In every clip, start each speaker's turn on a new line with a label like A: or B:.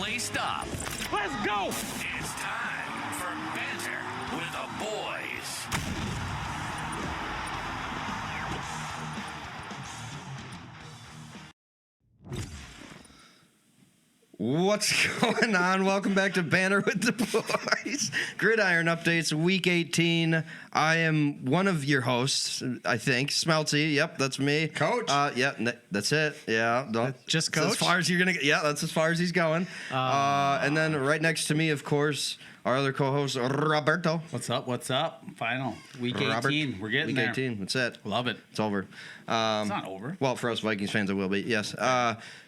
A: laced up.
B: Let's go!
A: It's time for Banter with the boys.
C: What's going on? Welcome back to Banter with the Boys. Gridiron updates, week 18. I am one of your hosts, I think. Smelty, yep, that's me.
D: Coach.
C: That's it. Yeah.
D: Just
C: that's
D: coach?
C: as far as you're going to get. Yeah, that's as far as he's going. And then right next to me, of course, our other co-host, Roberto.
D: What's up? What's up? Final week 18.
C: Robert.
D: We're getting
C: week
D: there.
C: 18. That's it.
D: Love it.
C: It's over.
D: It's not over.
C: Well, for us Vikings fans, it will be. Yes.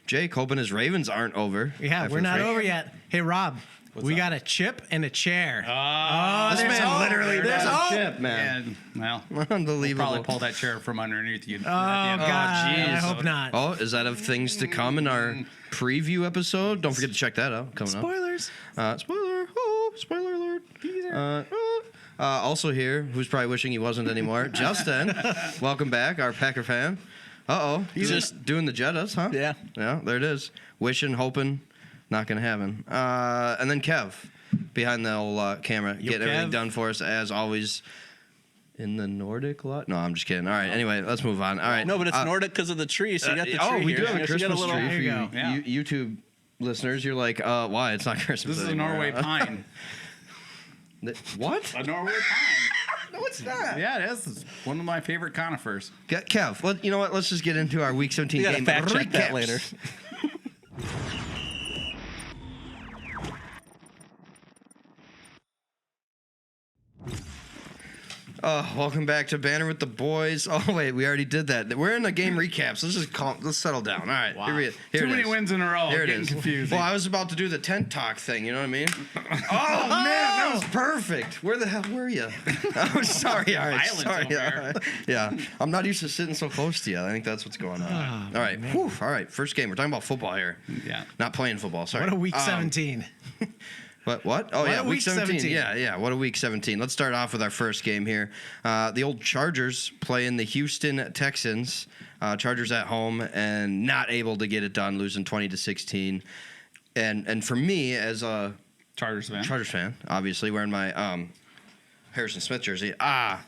C: Jake hoping his Ravens aren't over.
E: Yeah, we're not over yet. Hey, Rob, we got a chip and a chair.
C: This
E: there's
C: man
E: hope.
C: literally
E: There's
C: got a
E: hope.
C: chip, man.
D: And, well,
C: Unbelievable.
D: probably pull that chair from underneath you.
E: Oh, God. I hope not.
C: Oh, is that of things to come in our preview episode? Don't forget to check that out. Coming
E: Spoilers.
C: up. Spoiler. Oh, spoiler alert. Also here, who's probably wishing he wasn't anymore, Justin. Welcome back, our Packer fan. Uh-oh. He's just doing the Jettas, huh?
F: Yeah.
C: Yeah, there it is. Wishing, hoping, not going to happen. And then Kev, behind the old camera, getting everything done for us, as always. In the Nordic lot? No, I'm just kidding. All right, anyway, let's move on. All right.
F: No, but it's Nordic because of the tree, so you got the tree
C: Oh, we
F: here.
C: do have a
F: So you got
C: Christmas
F: little-
C: tree for
E: There you go.
D: Yeah.
C: YouTube listeners. You're like, why? It's not Christmas
D: This is a
C: anymore.
D: Norway pine.
C: What?
D: A Norway pine.
C: No, it's not.
D: Yeah, it is. It's one of my favorite conifers.
C: Kev, you know what? Let's just get into our Week 17
F: You gotta
C: game
F: fact check that
C: recaps.
F: later.
C: Welcome back to Banter with the Boys. Oh wait, we already did that. We're in the game recaps. Let's just let's settle down. All right,
D: Wow.
C: here
D: Too
C: it
D: many
C: is.
D: wins in a row.
C: Here it
D: Getting
C: is.
D: confusing.
C: Well, I was about to do the tent talk thing. You know what I mean? Oh man, that was perfect. Where the hell were you? Oh, sorry. All right,
D: Silence
C: sorry.
D: over
C: Yeah, I'm not used to sitting so close to you. I think that's what's going on. All right, whew, all right. First game. We're talking about football here.
D: Yeah.
C: Not playing football. Sorry.
E: What a week 17.
C: What? Oh, yeah,
E: a
C: week
E: week 17.
C: Yeah. What a week 17. Let's start off with our first game here. The old Chargers playing the Houston Texans. Chargers at home and not able to get it done, losing 20-16. And for me, as a
D: Chargers fan.
C: obviously wearing my Harrison Smith jersey. Hall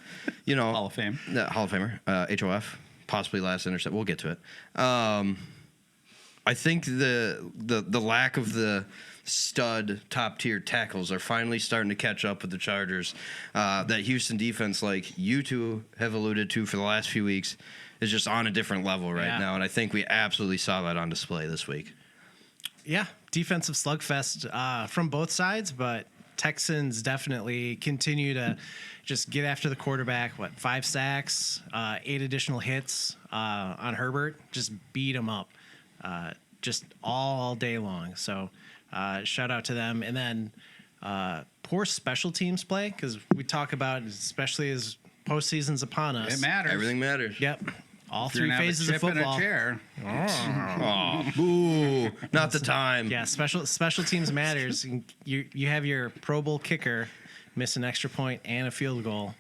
D: of Fame.
C: Hall of Famer. HOF. Possibly last intercept. We'll get to it. I think the lack of the stud top tier tackles are finally starting to catch up with the Chargers. That Houston defense, like you two have alluded to for the last few weeks, is just on a different level right now, and I think we absolutely saw that on display this week.
E: Yeah, defensive slugfest from both sides, but Texans definitely continue to just get after the quarterback. 5 sacks, 8 additional hits on Herbert, just beat him up just all day long. So shout out to them. And then poor special teams play, because we talk about, especially as postseason's upon us.
D: It matters.
C: Everything matters.
E: Yep. All
D: If you're
E: 3
D: gonna have a
E: phases of
D: chip in
E: football.
D: a chair.
C: Oh, boo! Not the time.
E: Yeah, special teams matters. You have your Pro Bowl kicker miss an extra point and a field goal.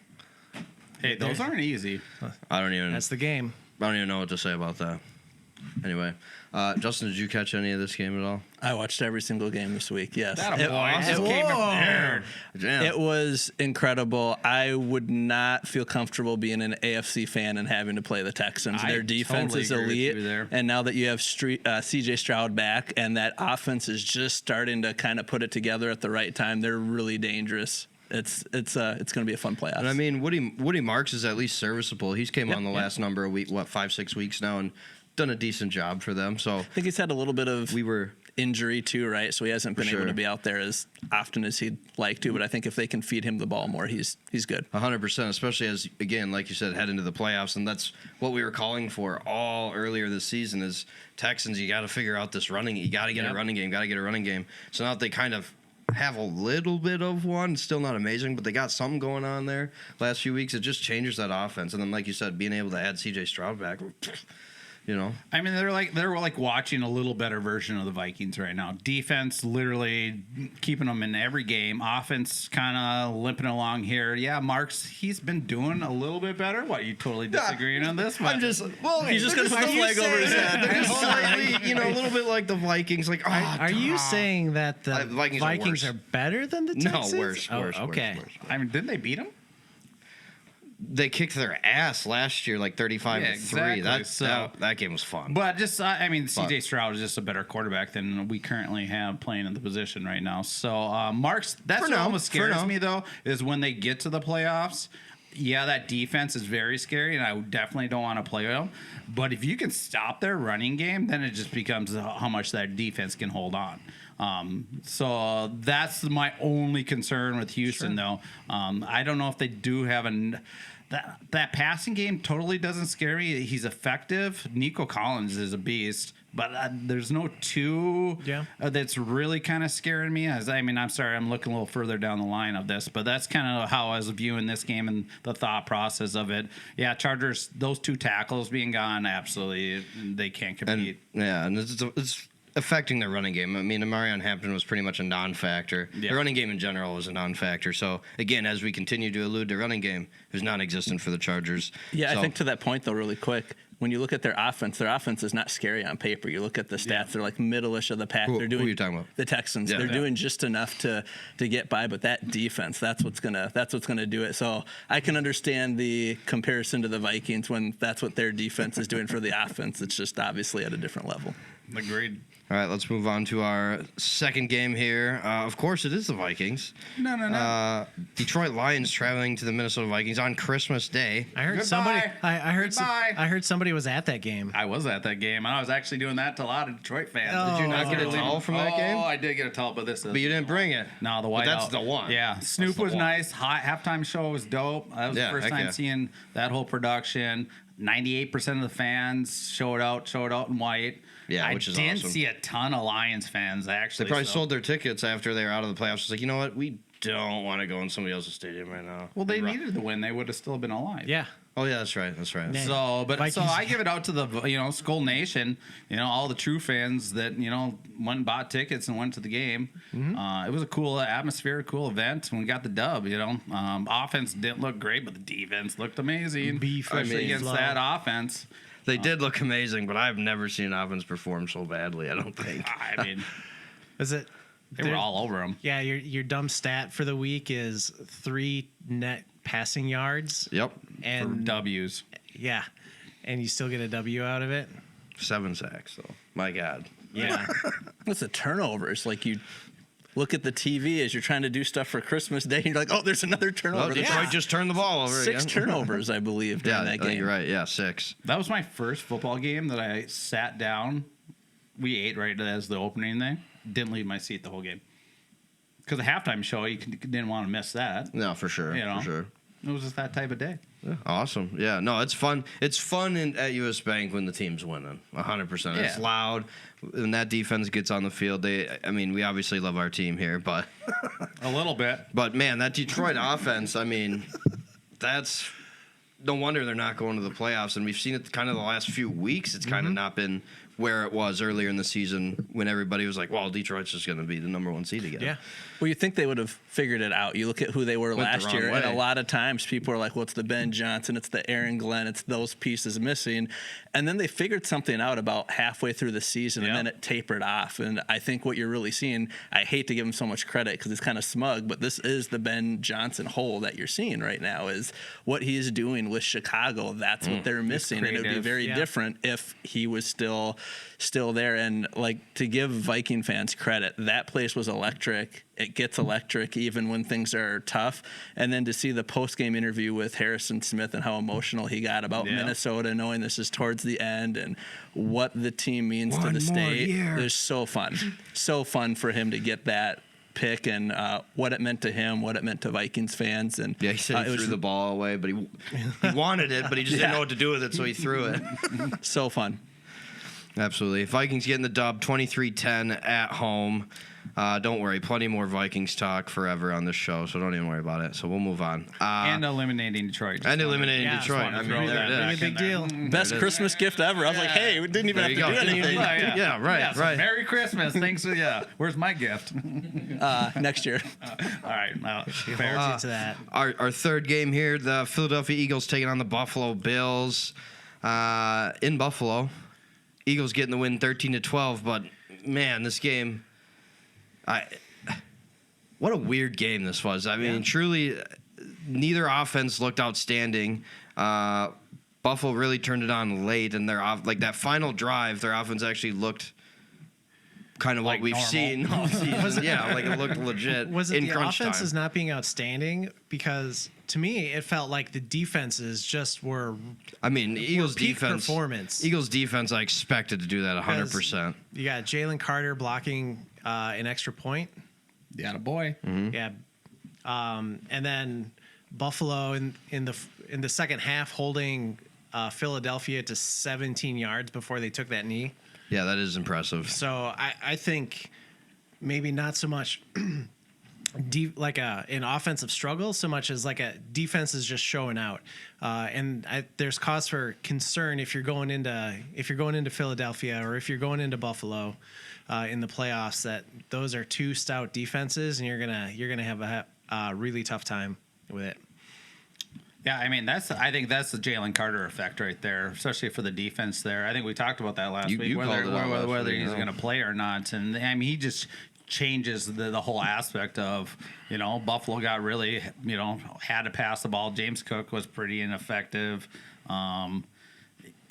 D: Hey, those aren't easy.
C: I don't even
E: game.
C: know what to say about that. Anyway, Justin, did you catch any of this game at all?
F: I watched every single game this week, yes.
D: That a boy. Just
E: Whoa.
D: came prepared.
C: Damn.
F: It was incredible. I would not feel comfortable being an AFC fan and having to play the Texans.
D: I
F: Their defense
D: totally
F: is
D: agree with
F: elite.
D: you there.
F: And now that you have CJ Stroud back and that offense is just starting to kind of put it together at the right time, they're really dangerous. It's going to be a fun playoff.
C: And I mean, Woody Marks is at least serviceable. He's came on the last number of weeks, 5-6 weeks now, and done a decent job for them. So
F: I think he's had a little bit of injury too, right? So he hasn't been able to be out there as often as he'd like to. But I think if they can feed him the ball more, he's good.
C: 100%, especially as, again, like you said, head into the playoffs. And that's what we were calling for all earlier this season is Texans, you got to figure out this running. You got to get a running game. So now that they kind of have a little bit of one, still not amazing, but they got something going on there last few weeks. It just changes that offense. And then, like you said, being able to add CJ Stroud back, You know,
D: I mean, they're like watching a little better version of the Vikings right now. Defense literally keeping them in every game. Offense kind of limping along here. Yeah, Mark's he's been doing a little bit better. What, you totally disagreeing on this?
C: I'm just
F: He's just gonna put the flag over his head.
C: They're just slightly, a little bit like the Vikings. Like,
E: Are you saying that the
C: Vikings
E: Vikings
C: are
E: are
C: worse.
E: better than the
C: No,
E: Texans?
C: worse.
E: Okay.
C: Worse.
D: I mean, didn't they beat them?
C: They kicked their ass last year, like 35-3.
D: exactly.
C: That game was fun.
D: But just, I mean, C.J. Stroud is just a better quarterback than we currently have playing in the position right now. So, Mark's, that's what almost scares me, though, is when they get to the playoffs. Yeah, that defense is very scary, and I definitely don't want to play with them. But if you can stop their running game, then it just becomes how much that defense can hold on. So that's my only concern with Houston, though. I don't know if they do have that passing game totally doesn't scare me. He's effective. Nico Collins is a beast, but there's no two that's really kind of scaring me. I'm sorry, I'm looking a little further down the line of this, but that's kind of how I was viewing this game and the thought process of it. Yeah, Chargers, those two tackles being gone, absolutely, they can't compete.
C: And it's affecting their running game. I mean, Amarion Hampton was pretty much a non-factor. Yeah. The running game in general was a non-factor. So, again, as we continue to allude to running game, it was non-existent for the Chargers.
F: Yeah, I think to that point, though, really quick, when you look at their offense is not scary on paper. You look at the stats; they're like middle-ish of the pack.
C: Who are you talking about?
F: The Texans. Yeah. They're doing just enough to get by, but that defense, that's what's gonna do it. So I can understand the comparison to the Vikings when that's what their defense is doing for the offense. It's just obviously at a different level.
D: Agreed.
C: All right, let's move on to our second game here. Of course, it is the Vikings.
D: No.
C: Detroit Lions traveling to the Minnesota Vikings on Christmas Day.
E: I heard
D: Goodbye.
E: I heard somebody was at that game.
D: I was at that game, and I was actually doing that to a lot of Detroit fans.
C: Did you not get a towel from that game?
D: Oh, I did get a towel, but
C: But you didn't bring it.
D: No, the white.
C: But that's the one.
D: Yeah, Snoop was nice. Halftime show was dope. That was the first time seeing that whole production. 98% of the fans showed out in white.
C: Yeah, which is awesome.
D: I didn't see a ton of Lions fans, actually.
C: They probably sold their tickets after they were out of the playoffs. It's like, you know what? We don't want to go in somebody else's stadium right now.
D: Well, they needed the win. They would have still been alive.
E: Yeah.
C: Oh, yeah, that's right.
E: Yeah.
D: So I give it out to the, Skull Nation, all the true fans that, went and bought tickets and went to the game. Mm-hmm. It was a cool atmosphere, cool event, and we got the dub, Offense didn't look great, but the defense looked amazing. Especially against that offense.
C: They did look amazing, but I've never seen an offense perform so badly, I don't think.
D: I mean,
E: they
D: were all over them.
E: Yeah, your dumb stat for the week is 3 net passing yards.
C: Yep.
E: And
D: for W's.
E: Yeah. And you still get a W out of it?
C: 7 sacks, though. My God.
E: Yeah.
F: It's the turnovers. Like you look at the TV as you're trying to do stuff for Christmas Day, and you're like, oh, there's another turnover.
C: Well, Detroit just turned the ball over
F: 6
C: again.
F: turnovers, I believe, during that
C: I
F: game.
C: think you're right. Yeah, 6.
D: That was my first football game that I sat down. We ate right as the opening thing. Didn't leave my seat the whole game. Because the halftime show, you didn't want to miss that.
C: No, for sure. For sure.
D: It was just that type of day.
C: Yeah, awesome. Yeah, no, it's fun. It's fun at US Bank when the team's winning. 100%. It's loud. When that defense gets on the field, we obviously love our team here, but
D: a little bit.
C: But man, that Detroit offense, that's no wonder they're not going to the playoffs. And we've seen it kind of the last few weeks. It's kind of not been where it was earlier in the season when everybody was like, well, Detroit's just going to be the number 1 seed again.
E: Yeah.
F: Well, you think they would have figured it out. You look at who they were last year, and a lot of times people are like, well, it's the Ben Johnson, it's the Aaron Glenn, it's those pieces missing. And then they figured something out about halfway through the season, and then it tapered off. And I think what you're really seeing, I hate to give him so much credit because it's kind of smug, but this is the Ben Johnson hole that you're seeing right now is what he's doing with Chicago. That's what they're missing. And it would be very different if he was still there. And like to give Viking fans credit, that place was electric. It gets electric even when things are tough. And then to see the post-game interview with Harrison Smith and how emotional he got about Minnesota, knowing this is towards the end and what the team means to the state. It was so fun. So fun for him to get that pick and what it meant to him, what it meant to Vikings fans. And
C: he said he threw the ball away, but he wanted it, but he just didn't know what to do with it, so he threw it.
F: So fun.
C: Absolutely. Vikings getting the dub 23-10 at home. Don't worry, plenty more Vikings talk forever on this show, so don't even worry about it. So we'll move on.
D: And eliminating Detroit.
C: And eliminating Detroit. I mean, there it is.
E: Really big deal.
F: Best Christmas gift ever. I was like, hey, we didn't even have to do anything.
C: Yeah, right,
D: So
C: right.
D: Merry Christmas. Thanks. Where's my gift?
F: Next year.
D: All right. Well, fair.
E: To that.
C: Our third game here, the Philadelphia Eagles taking on the Buffalo Bills in Buffalo. Eagles getting the win 13-12, but man, this game, what a weird game this was. I mean, truly, neither offense looked outstanding. Buffalo really turned it on late, and like that final drive, their offense actually looked kind of
D: like
C: what we've
D: normal.
C: seen all season. Yeah, like it looked legit.
E: Was it
C: in
E: the
C: crunch
E: offense
C: time.
E: is not being outstanding? Because to me, it felt like the defenses just were.
C: I mean, Eagles
E: peak
C: defense.
E: performance.
C: Eagles defense, I expected to do that 100%.
E: You got Jalen Carter blocking an extra point.
D: Yeah, boy.
E: Yeah, and then Buffalo in the second half holding Philadelphia to 17 yards before they took that knee.
C: Yeah, that is impressive.
E: So I think maybe not so much like an offensive struggle so much as like a defense is just showing out. And there's cause for concern if you're going into Philadelphia or if you're going into Buffalo in the playoffs, that those are two stout defenses and you're gonna have a really tough time with it.
D: Yeah, I mean I think that's the Jalen Carter effect right there, especially for the defense there. I think we talked about that last week,
C: you called it out last
D: whether
C: week,
D: he's going to play or not. And I mean, he just changes the whole aspect of, Buffalo got really, had to pass the ball. James Cook was pretty ineffective.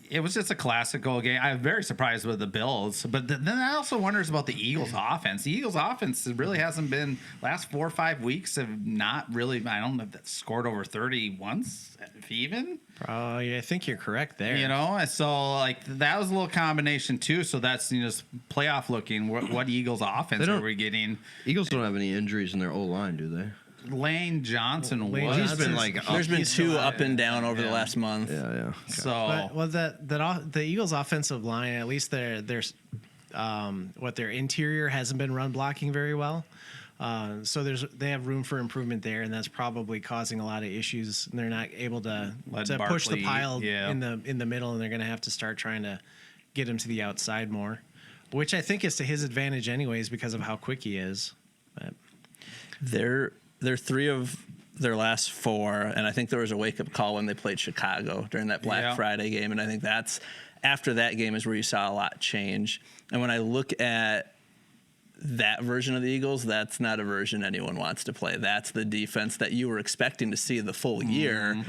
D: It was just a classical game. I'm very surprised with the Bills, but then I also wonders about the Eagles' offense. The Eagles' offense really hasn't been, last 4 or 5 weeks have not really, I don't know if that scored over 30 once, if even.
E: Probably, I think you're correct there.
D: And so like that was a little combination too. So that's playoff looking. What Eagles' offense are we getting?
C: Eagles don't have any injuries in their O-line, do they?
D: Lane Johnson
E: Lane
D: was.
C: He's been like
F: There's been
E: He's
F: two
E: still
F: up and down over the last month.
C: Yeah. Okay.
D: So
E: But the Eagles' offensive line, at least their interior hasn't been run blocking very well. So they have room for improvement there, and that's probably causing a lot of issues. And they're not able to push the
D: Barkley,
E: pile
D: yeah.
E: in the middle, and they're going to have to start trying to get him to the outside more, which I think is to his advantage anyways because of how quick he is. But
F: They're 3 of their last 4, and I think there was a wake-up call when they played Chicago during that Black Friday game, and I think that's after that game is where you saw a lot change. And when I look at that version of the Eagles, that's not a version anyone wants to play. That's the defense that you were expecting to see the full year,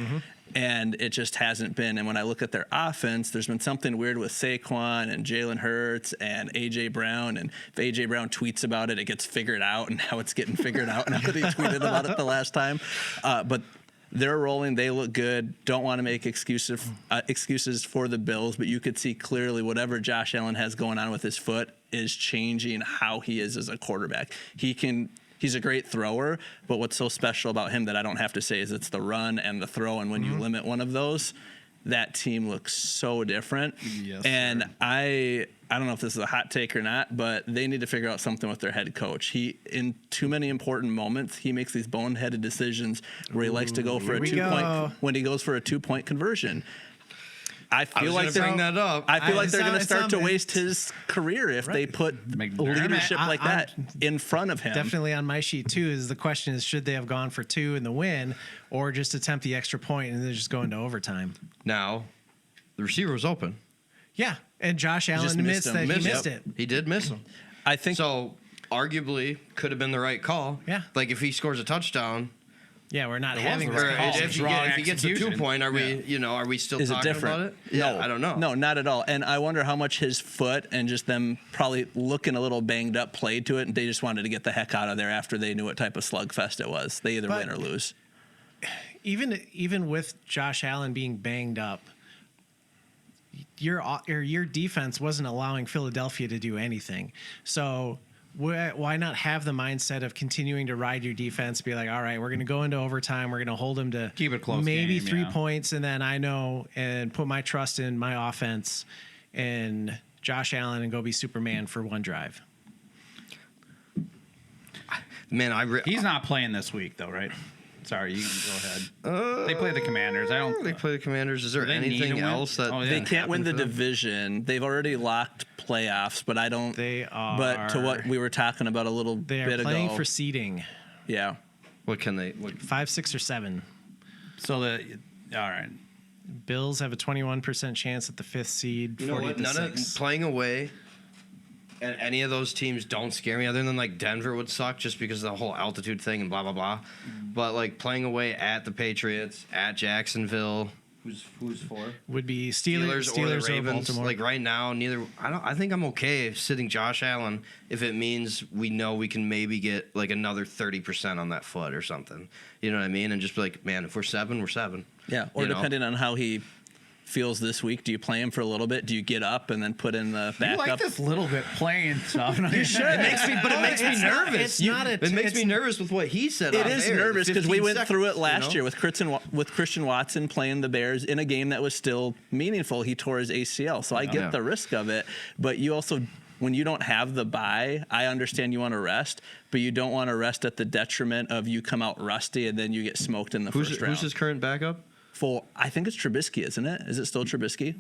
F: and it just hasn't been. And when I look at their offense, there's been something weird with Saquon and Jalen Hurts and A.J. Brown, and if A.J. Brown tweets about it, it gets figured out, and now it's getting figured out now that he tweeted about it the last time. But they're rolling. They look good. Don't want to make excuses for the Bills, but you could see clearly whatever Josh Allen has going on with his foot is changing how he is as a quarterback. He's a great thrower, but what's so special about him that I don't have to say is it's the run and the throw, and when you limit one of those, that team looks so different.
D: Yes,
F: and
D: sir.
F: I don't know if this is a hot take or not, but they need to figure out something with their head coach. He, in too many important moments, he makes these boneheaded decisions where he likes to go for a 2-point when he goes for a 2-point conversion. I feel like they're going to start to waste his career if they put leadership like that in front of him.
E: definitely on my sheet too is the question is should they have gone for 2 in the win or just attempt the extra point and then just go into overtime?
C: Now, the receiver was open.
E: Yeah, and Josh Allen admits that he missed it.
C: He did miss him.
F: I think
C: So, arguably, could have been the right call.
E: Yeah.
C: Like, if he scores a touchdown,
E: Yeah, we're not
D: It
E: having
D: wasn't
E: this
D: right.
E: call.
C: if he gets a
D: execution.
C: 2-point, are we still
F: is it
C: talking
F: different?
C: about it? Yeah, I don't know.
F: No, not at all. And I wonder how much his foot and just them probably looking a little banged up played to it, and they just wanted to get the heck out of there after they knew what type of slugfest it was. They either win or lose.
E: Even with Josh Allen being banged up, your defense wasn't allowing Philadelphia to do anything. So why not have the mindset of continuing to ride your defense? Be like, all right, we're going to go into overtime. We're going to hold them to
D: Keep it close
E: maybe
D: game,
E: 3
D: yeah.
E: points, and then I know and put my trust in my offense and Josh Allen and go be Superman for one drive.
C: Man,
D: he's not playing this week though, right? Sorry, you can go ahead. They play the Commanders.
C: They play the Commanders. Is there anything else that
F: they can't win the division? They've already locked playoffs, but I don't.
E: They are.
F: But to what we were talking about a little bit ago,
E: they are playing for seeding.
F: Yeah.
C: What can they?
E: 5, 6, or 7.
D: So all right.
E: Bills have a 21% chance at the 5th seed.
C: You know what? None of playing away. And any of those teams don't scare me, other than like Denver would suck just because of the whole altitude thing and blah blah blah. But like playing away at the Patriots, at Jacksonville, who's for?
E: Would be Steelers
C: or the Ravens.
E: Or Baltimore.
C: Like right now, I think I'm okay sitting Josh Allen if it means we know we can maybe get like another 30% on that foot or something. You know what I mean? And just be like, man, if we're 7, we're 7.
F: Yeah. Or depending on how he feels this week, do you play him for a little bit? Do you get up and then put in the backup?
D: You like this little bit playing stuff.
F: You should.
C: It makes me nervous. It makes me nervous with what he said.
F: It is nervous because we went through it last year with Christian Watson playing the Bears in a game that was still meaningful. He tore his ACL, so I get the risk of it. But you also, when you don't have the bye, I understand you want to rest, but you don't want to rest at the detriment of you come out rusty and then you get smoked in the first round.
C: Who's his current backup?
F: I think it's Trubisky, isn't it? Is it still Trubisky?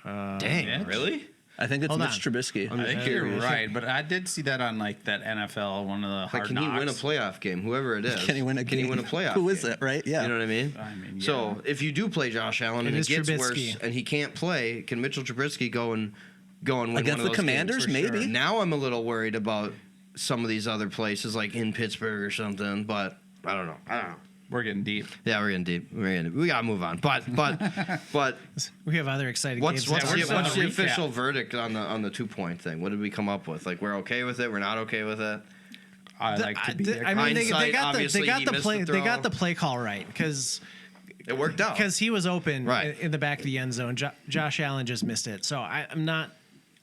C: Dang, really?
F: I think it's Mitch Trubisky.
D: I think you're right, but I did see that on like that NFL, one of the hard
C: Can
D: knocks.
C: he win a playoff game? Whoever it is,
F: Can he win a
C: playoff?
F: Who
C: game?
F: is it? Right? Yeah.
C: You know what I mean?
D: Yeah.
C: So if you do play Josh Allen and it gets
E: Trubisky.
C: worse and he can't play, can Mitchell Trubisky go and win
F: Against
C: one of
F: the
C: those
F: Commanders?
C: games?
F: Maybe.
C: Now I'm a little worried about some of these other places, like in Pittsburgh or something. But I don't know.
D: We're getting deep.
C: Yeah, we're getting deep. We gotta move on. But
E: we have other exciting
C: what's
E: games.
C: the official verdict on the 2-point thing? What did we come up with? Like we're okay with it? We're not okay with it?
D: I like to be.
E: I mean, they got
C: Hindsight,
E: the play call right because
C: it worked out
E: because he was open
C: Right.
E: in the back of the end zone. Josh Allen just missed it, so I'm not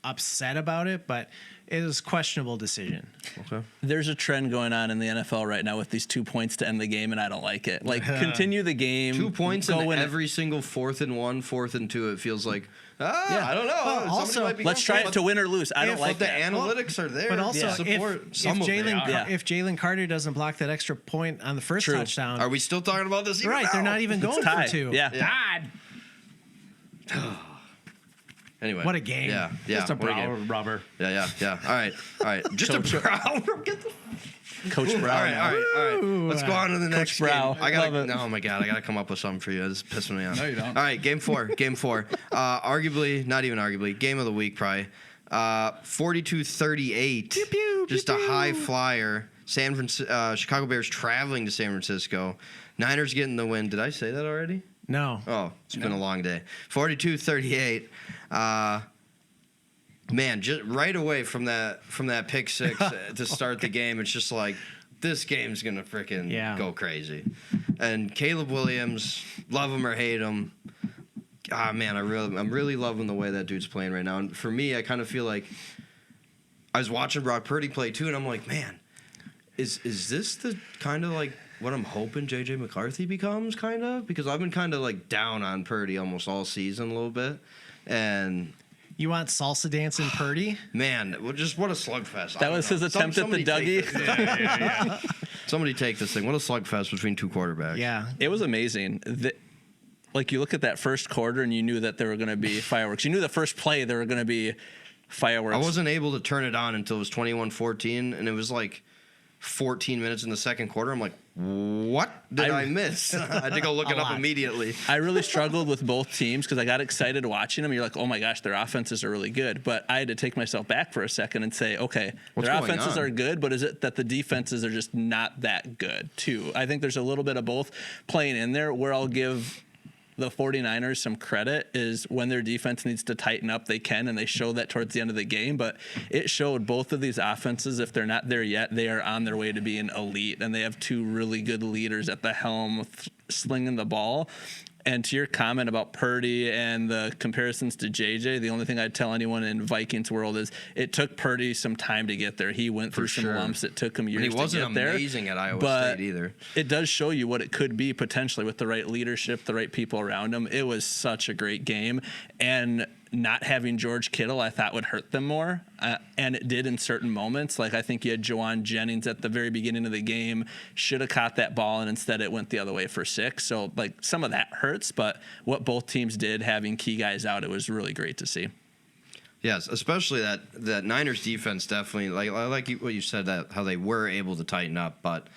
E: upset about it, but it was a questionable decision.
C: Okay.
F: There's a trend going on in the NFL right now with these 2 points to end the game, and I don't like it. Like, continue the game.
C: 2 points in every single 4th and 1, 4th and 2. It feels like, I don't know.
E: Well, also,
F: let's try it to win or lose. I don't like
C: the
F: that.
C: analytics are there.
E: But also,
C: support
E: if Jalen Carter doesn't block that extra point on the first touchdown,
C: are we still talking about this?
E: Right, they're not even going for 2.
F: Yeah.
C: Anyway,
E: what a game!
C: Yeah.
D: Just a brow rubber.
C: Yeah. All right. Just a brow.
F: Coach Brown.
C: All right. Let's go on to the next game.
F: Brow.
C: Oh my God, I gotta come up with something for you. This is pissing me off.
D: No, you don't.
C: All right, game 4. Arguably, not even arguably, game of the week probably. 42-38.
E: Pew, pew,
C: Just
E: pew,
C: a high
E: pew.
C: flyer. Chicago Bears traveling to San Francisco. Niners getting the win. Did I say that already?
E: No.
C: Oh, it's been a long day. 42-38. Man, just right away from that pick six to start the game, it's just like this game's gonna freaking go crazy. And Caleb Williams, love him or hate him. Ah, man, I'm really loving the way that dude's playing right now. And for me, I kind of feel like I was watching Brock Purdy play too, and I'm like, man, is this the kind of like what I'm hoping J.J. McCarthy becomes, kind of? Because I've been kind of like down on Purdy almost all season a little bit. And
E: you want salsa dancing Purdy?
C: Man, what a slugfest.
F: That was his attempt at the Dougie.
C: Yeah. Somebody take this thing. What a slugfest between two quarterbacks.
E: Yeah.
F: It was amazing. Like, you look at that first quarter and you knew that there were going to be fireworks. You knew the first play there were going to be fireworks.
C: I wasn't able to turn it on until it was 21-14, and it was like 14 minutes in the second quarter. I'm like, what did I miss? I had to go look it up immediately.
F: I really struggled with both teams because I got excited watching them. You're like, oh my gosh, their offenses are really good. But I had to take myself back for a second and say, okay, their offenses are good, but is it that the defenses are just not that good too? I think there's a little bit of both playing in there. Where I'll give the 49ers some credit is when their defense needs to tighten up, they can, and they show that towards the end of the game. But it showed both of these offenses, if they're not there yet, they are on their way to being elite, and they have two really good leaders at the helm slinging the ball. And to your comment about Purdy and the comparisons to JJ, the only thing I'd tell anyone in Vikings world is it took Purdy some time to get there. He went through some lumps. It took him years to get there.
C: He wasn't amazing at Iowa State either.
F: It does show you what it could be potentially with the right leadership, the right people around him. It was such a great game. And not having George Kittle, I thought would hurt them more, and it did in certain moments. Like I think you had Jawan Jennings at the very beginning of the game, should have caught that ball, and instead it went the other way for 6. So like some of that hurts, but what both teams did, having key guys out, it was really great to see.
C: Yes, especially that Niners defense definitely, like what you said, that how they were able to tighten up, but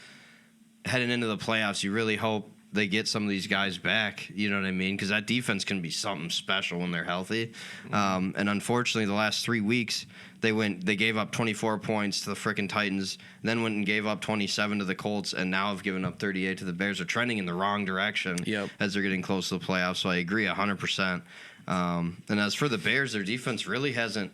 C: heading into the playoffs, you really hope they get some of these guys back, you know what I mean? Because that defense can be something special when they're healthy. And unfortunately, the last 3 weeks, they gave up 24 points to the frickin' Titans, then went and gave up 27 to the Colts, and now have given up 38 to the Bears. They're trending in the wrong direction as they're getting close to the playoffs. So I agree 100%. And as for the Bears, their defense really hasn't.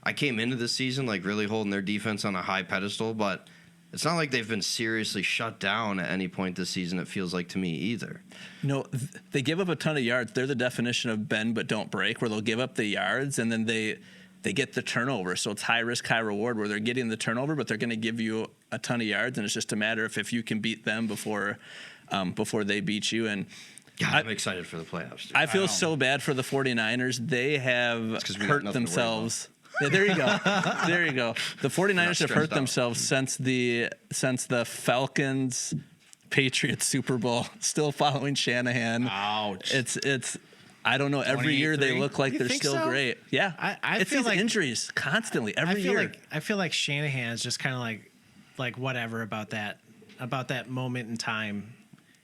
C: I came into this season like really holding their defense on a high pedestal, but it's not like they've been seriously shut down at any point this season, it feels like to me, either.
F: No, they give up a ton of yards. They're the definition of bend but don't break, where they'll give up the yards and then they get the turnover. So it's high risk, high reward, where they're getting the turnover, but they're going to give you a ton of yards, and it's just a matter of if you can beat them before they beat you. And
C: God, I'm excited for the playoffs, dude.
F: I feel so bad for the 49ers. They have hurt themselves. Yeah, there you go. There you go. The 49ers have hurt themselves since the Falcons Patriots Super Bowl. Still following Shanahan.
D: Ouch.
F: It's I don't know. Every year they look like they're still great. Yeah.
E: I
F: it's
E: feel
F: these
E: like
F: injuries constantly every year.
E: I feel like Shanahan is just kind of like whatever about that moment in time.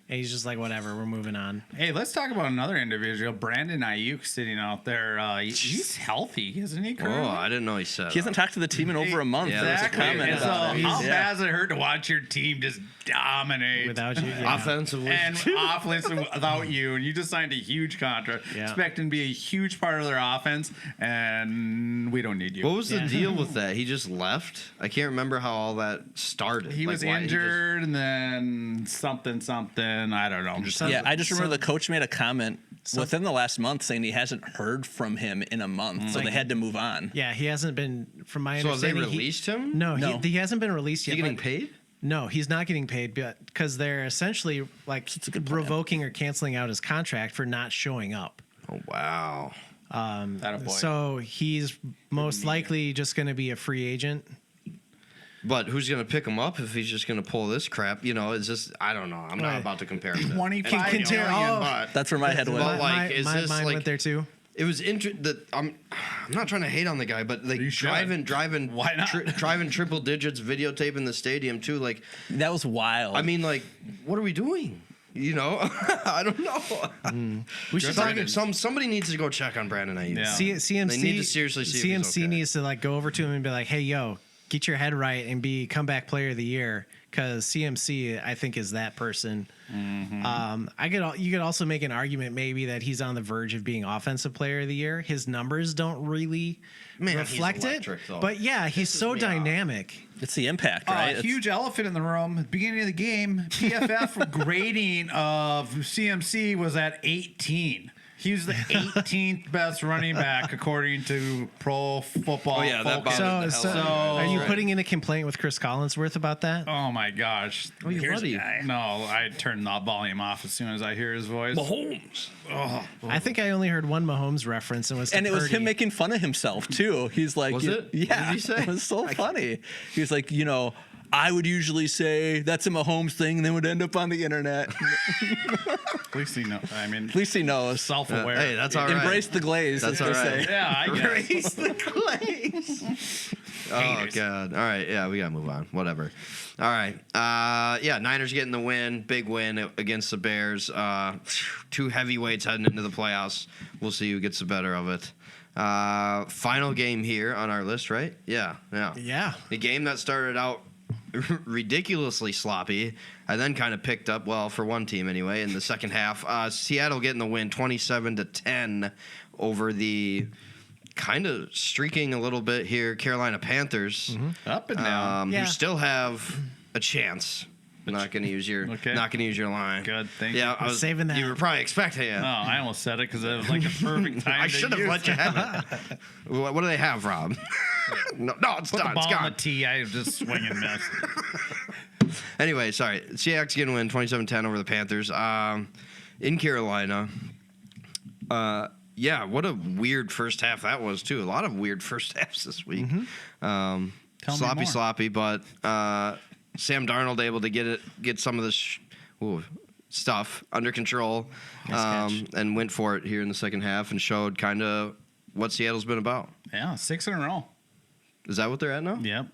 E: And he's just like, whatever, we're moving on.
D: Hey, let's talk about another individual, Brandon Ayuk, sitting out there. He's healthy, isn't he?
C: Oh, I didn't know he said.
F: He hasn't talked to the team in over a month.
C: Yeah,
F: That's a comment.
D: So how bad does it hurt to watch your team just dominate
E: Without you, yeah.
C: Offensively.
D: and offensively without you? And you just signed a huge contract, expecting to be a huge part of their offense, and we don't need you.
C: What was the deal with that? He just left? I can't remember how all that started.
D: He was injured, and then something. I don't know.
F: I just remember the coach made a comment within the last month saying he hasn't heard from him in a month, so they had to move on.
E: Yeah, he hasn't been, from my
C: So have they
E: understanding.
C: released him?
E: No, he hasn't been released yet.
C: Is he getting paid?
E: No, he's not getting paid because they're essentially like revoking or canceling out his contract for not showing up.
C: Oh, wow.
E: So he's most likely just going to be a free agent.
C: But who's going to pick him up if he's just going to pull this crap? You know, it's just, I don't know. I'm not about to compare him to
D: 25 million,
C: but
F: That's where my head went.
C: But like, is
E: my
C: this
E: mind
C: like
E: went there too.
C: It was I'm not trying to hate on the guy, but like driving
D: Why not?
C: Driving triple digits, videotaping the stadium too. Like
F: That was wild.
C: I mean, like, what are we doing? You know, I don't know.
E: We should talk.
C: Somebody needs to go check on Brandon Ayuk.
D: Yeah.
E: CMC.
C: They need to seriously see if he's
E: CMC
C: okay.
E: needs to like go over to him and be like, "Hey, yo, get your head right and be comeback player of the year." Because CMC, I think, is that person. Mm-hmm. You could also make an argument maybe that he's on the verge of being offensive player of the year. His numbers don't really reflect it,
C: though.
E: but yeah, he's so dynamic.
F: it's the impact, right?
D: A huge elephant in the room. At the beginning of the game, PFF grading of CMC was at 18. He was the 18th best running back according to Pro Football.
C: Oh yeah, that
D: Focus.
C: bothered the
E: So,
C: hell out of me.
E: are you putting in a complaint with Chris Collinsworth about that?
D: Oh my gosh!
C: Oh, you
D: Here's
C: buddy.
D: a guy. No, I turn the volume off as soon as I hear his voice.
C: Mahomes.
E: I think I only heard one Mahomes reference, and it was
F: him making fun of himself too. He's like,
C: Was it?
F: Yeah,
C: What did he say?
F: It was so funny. He's like, I would usually say that's a Mahomes thing, and then would end up on the internet.
D: At least he knows. I mean,
F: At least he knows.
D: self-aware.
C: Hey, that's all right.
F: Embrace the glaze.
C: That's
F: as
C: all
F: they
C: right.
F: say.
D: Yeah, I guess.
C: Raise the glaze. Oh God! All right, yeah, we gotta move on. Whatever. All right, Niners getting the win, big win against the Bears. Two heavyweights heading into the playoffs. We'll see who gets the better of it. Final game here on our list, right? Yeah.
E: Yeah.
C: The game that started out ridiculously sloppy and then kind of picked up, well, for one team anyway, in the second half. Seattle getting the win 27-10 over the kind of streaking a little bit here Carolina Panthers.
D: Up and down.
E: Yeah.
C: Who still have a chance Not gonna use your line.
D: Good, thank
C: you.
D: you.
C: I was
E: saving that.
C: You were probably expecting it.
D: Oh, I almost said it because it was like the perfect time.
C: I should have let you have it. What do they have, Rob? no, it's
D: Put
C: done.
D: the ball
C: It's gone.
D: on the tee. I just swing and miss.
C: Anyway, sorry. Seahawks going to win 27-10 over the Panthers. In Carolina. Yeah, what a weird first half that was, too. A lot of weird first halves this week. Sloppy, but Sam Darnold able to get some of this stuff under control and went for it here in the second half and showed kind of what Seattle's been about.
D: Yeah, 6 in a row.
C: Is that what they're at now?
D: Yep.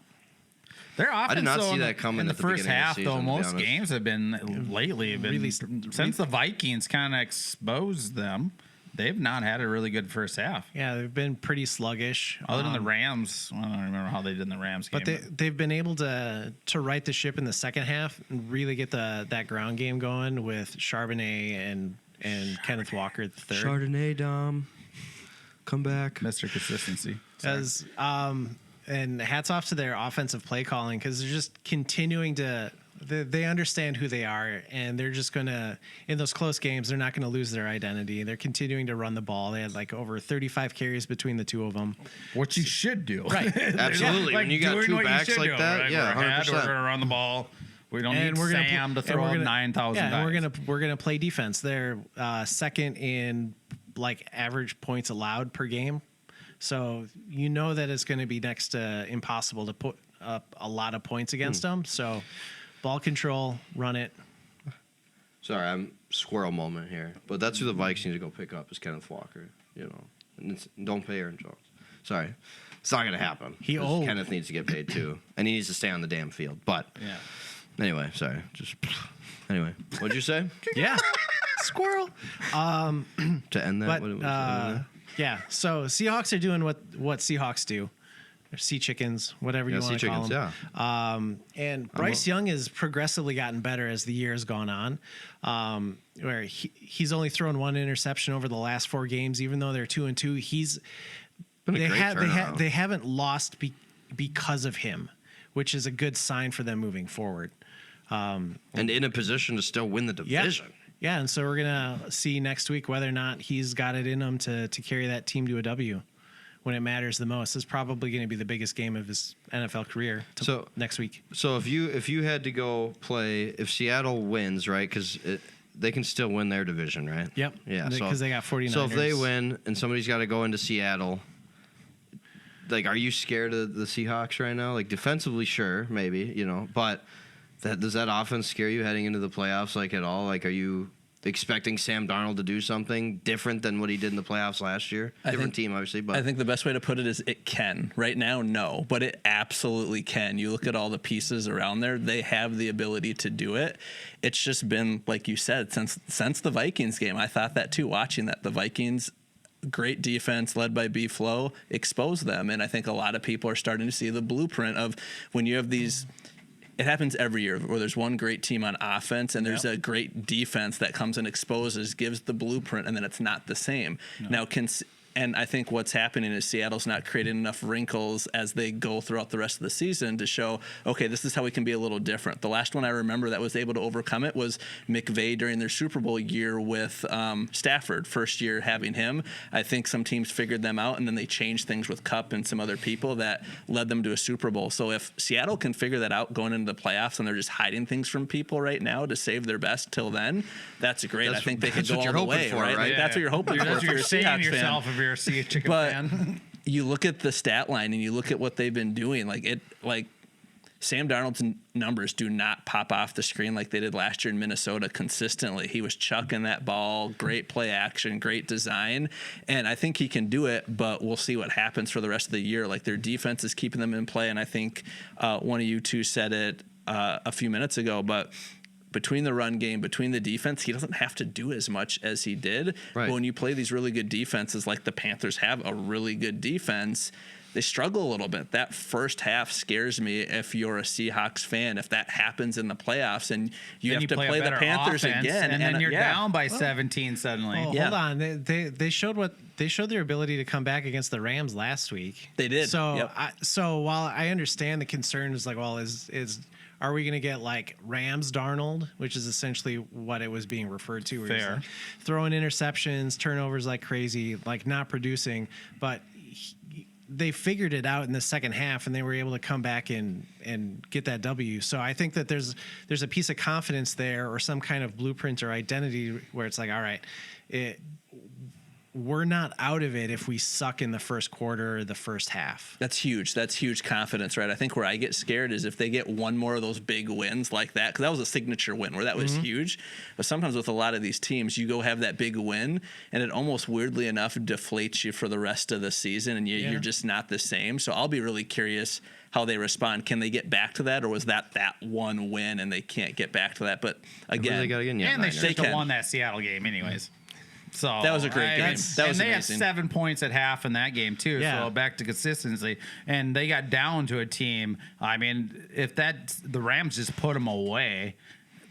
D: Their offense,
C: I did not see that coming
D: in the
C: at the
D: first
C: beginning of
D: half,
C: the season,
D: though.
C: to be
D: Most
C: honest.
D: games have been really since the Vikings kind of exposed them. They've not had a really good first half.
E: Yeah, they've been pretty sluggish.
D: Other than the Rams, I don't remember how they did in the Rams game.
E: But they've been able to right the ship in the second half and really get that ground game going with Charbonnet and Kenneth Walker the third.
C: Chardonnay, Dom. Come back.
D: Mr. Consistency.
E: As and hats off to their offensive play calling because they're just continuing to. They understand who they are, and they're just going to, in those close games, they're not going to lose their identity. They're continuing to run the ball. They had like over 35 carries between the two of them.
D: What you should do.
E: Right.
C: Absolutely. When you got two backs like that,
D: right?
C: yeah,
D: We're
C: 100%.
D: going to run the ball. We don't need Sam to throw up 9,000
E: Yeah,
D: dimes.
E: and we're gonna play defense. They're second in like average points allowed per game, so you know that it's going to be next to impossible to put up a lot of points against them. So, ball control, run it.
C: Sorry, I'm squirrel moment here, but that's who the Vikes need to go pick up is Kenneth Walker. And don't pay Aaron Jones. Sorry, it's not gonna happen. Kenneth needs to get paid too, and he needs to stay on the damn field. But anyway, sorry. Anyway, what'd you say?
E: Yeah, squirrel.
C: To end that,
E: But yeah, so Seahawks are doing what Seahawks do. They're sea chickens, whatever you want to call them.
C: Yeah.
E: And Bryce Young has progressively gotten better as the year has gone on. Where he's only thrown one interception over the last 4 games, even though they're 2-2. He's
C: been a great turnaround.
E: they haven't lost because of him, which is a good sign for them moving forward.
C: And in a position to still win the division.
E: Yeah, and so we're gonna see next week whether or not he's got it in him to carry that team to a W when it matters the most. It's probably going to be the biggest game of his NFL career next week.
C: So if you had to go play, if Seattle wins, right, because they can still win their division, right?
E: Yep.
C: Yeah.
E: Because they got 49ers.
C: So if they win and somebody's got to go into Seattle, like, are you scared of the Seahawks right now? Like, defensively, sure, maybe, but does that offense scare you heading into the playoffs, like, at all? Like, are you expecting Sam Darnold to do something different than what he did in the playoffs last year? Different team, obviously. But
F: I think the best way to put it is it can. Right now, no, but it absolutely can. You look at all the pieces around there; they have the ability to do it. It's just been, like you said, since the Vikings game. I thought that too. Watching that, the Vikings, great defense led by B. Flow, exposed them, and I think a lot of people are starting to see the blueprint of when you have these. It happens every year where there's one great team on offense and there's a great defense that comes and exposes, gives the blueprint, and then it's not the same. No. Now, and I think what's happening is Seattle's not creating enough wrinkles as they go throughout the rest of the season to show, okay, this is how we can be a little different. The last one I remember that was able to overcome it was McVay during their Super Bowl year with Stafford, first year having him. I think some teams figured them out, and then they changed things with Kupp and some other people that led them to a Super Bowl. So if Seattle can figure that out going into the playoffs and they're just hiding things from people right now to save their best till then, that's great. I think they could go all the way, right? That's what you're hoping for.
D: That's what you're saying yourself
F: fan.
D: If you're a sea chicken fan.
F: You look at the stat line and you look at what they've been doing, Sam Darnold's numbers do not pop off the screen like they did last year in Minnesota consistently. He was chucking that ball, great play action, great design, and I think he can do it, but we'll see what happens for the rest of the year. Like, their defense is keeping them in play, and I think one of you two said it a few minutes ago, but between the run game, between the defense, he doesn't have to do as much as he did. Right. But when you play these really good defenses, like the Panthers have a really good defense, they struggle a little bit. That first half scares me if you're a Seahawks fan, if that happens in the playoffs and you have to play the Panthers again.
D: And then you're down by 17 suddenly.
E: Hold on. They showed their ability to come back against the Rams last week.
F: They did.
E: So so while I understand the concern is like, well, are we going to get like Rams Darnold, which is essentially what it was being referred to? Where he's
D: Fair.
E: like throwing interceptions, turnovers like crazy, like not producing, but they figured it out in the second half and they were able to come back and get that W. So I think that there's a piece of confidence there or some kind of blueprint or identity where it's like, all right, we're not out of it if we suck in the first quarter or the first half.
F: That's huge. That's huge confidence, right? I think where I get scared is if they get one more of those big wins like that, because that was a signature win where that was huge. But sometimes with a lot of these teams, you go have that big win, and it almost weirdly enough deflates you for the rest of the season, and you're just not the same. So I'll be really curious how they respond. Can they get back to that, or was that one win and they can't get back to that? But again,
D: they should have won that Seattle game anyways. So
F: that was a great game. That was
D: and they
F: amazing.
D: had 7 points at half in that game too.
E: Yeah.
D: So back to consistency, and they got down to a team. I mean, if the Rams just put them away,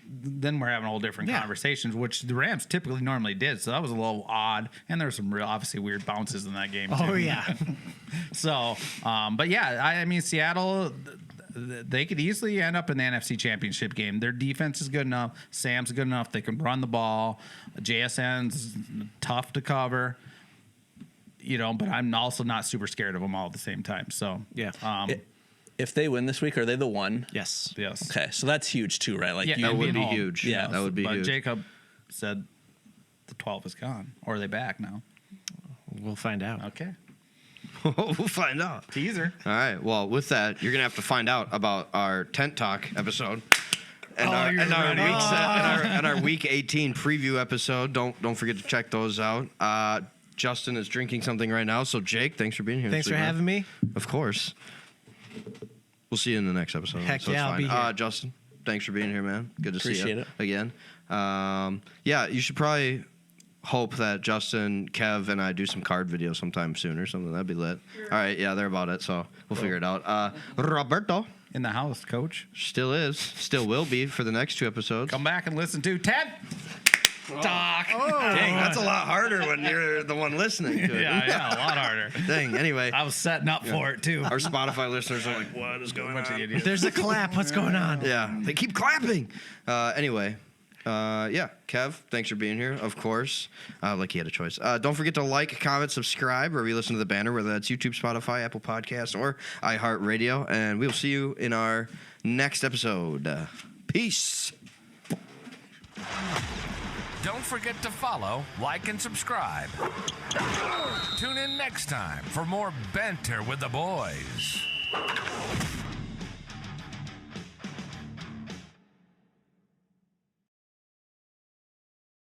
D: then we're having a whole different conversations, which the Rams typically normally did. So that was a little odd, and there were some real obviously weird bounces in that game too.
E: Oh yeah.
D: So, but yeah, I mean Seattle. They could easily end up in the NFC Championship game. Their defense is good enough. Sam's good enough. They can run the ball. JSN's tough to cover. But I'm also not super scared of them all at the same time. So,
E: Yeah.
F: If they win this week, are they the one?
E: Yes.
F: Okay, so that's huge too, right? Like
C: That would be
D: home.
C: huge.
F: Yeah,
C: that would be
D: but
C: huge.
D: Jacob said the 12 is gone. Or are they back now?
E: We'll find out.
D: Okay.
C: We'll find out.
D: Teaser.
C: All right. Well, with that, you're gonna have to find out about our tent talk episode and our week 18 preview episode. Don't forget to check those out. Justin is drinking something right now. So Jake, thanks for being here.
E: Thanks for having me.
C: Of course. We'll see you in the next episode.
E: Heck
C: so
E: yeah,
C: it's fine.
E: I'll be here.
C: Justin, thanks for being here, man. Good to see
F: Appreciate
C: you
F: it.
C: again. You should probably hope that Justin, Kev, and I do some card videos sometime soon or something. That'd be lit. All right, yeah, they're about it, so we'll figure it out. Roberto
D: In the house, coach.
C: still will be for the next 2 episodes.
D: Come back and listen to Ted Talk.
C: Dang, that's a lot harder when you're the one listening to it.
D: Yeah, a lot harder.
C: Dang, anyway.
D: I was setting up for it too.
C: Our Spotify listeners are like, what is going on?
E: There's a clap. What's going on?
C: Yeah, they keep clapping. Anyway, Kev, thanks for being here, of course. Like he had a choice. Don't forget to like, comment, subscribe, wherever you listen to the banner, whether that's YouTube, Spotify, Apple Podcasts, or iHeartRadio. And we'll see you in our next episode. Peace.
A: Don't forget to follow, like, and subscribe. Tune in next time for more Banter with the Boys.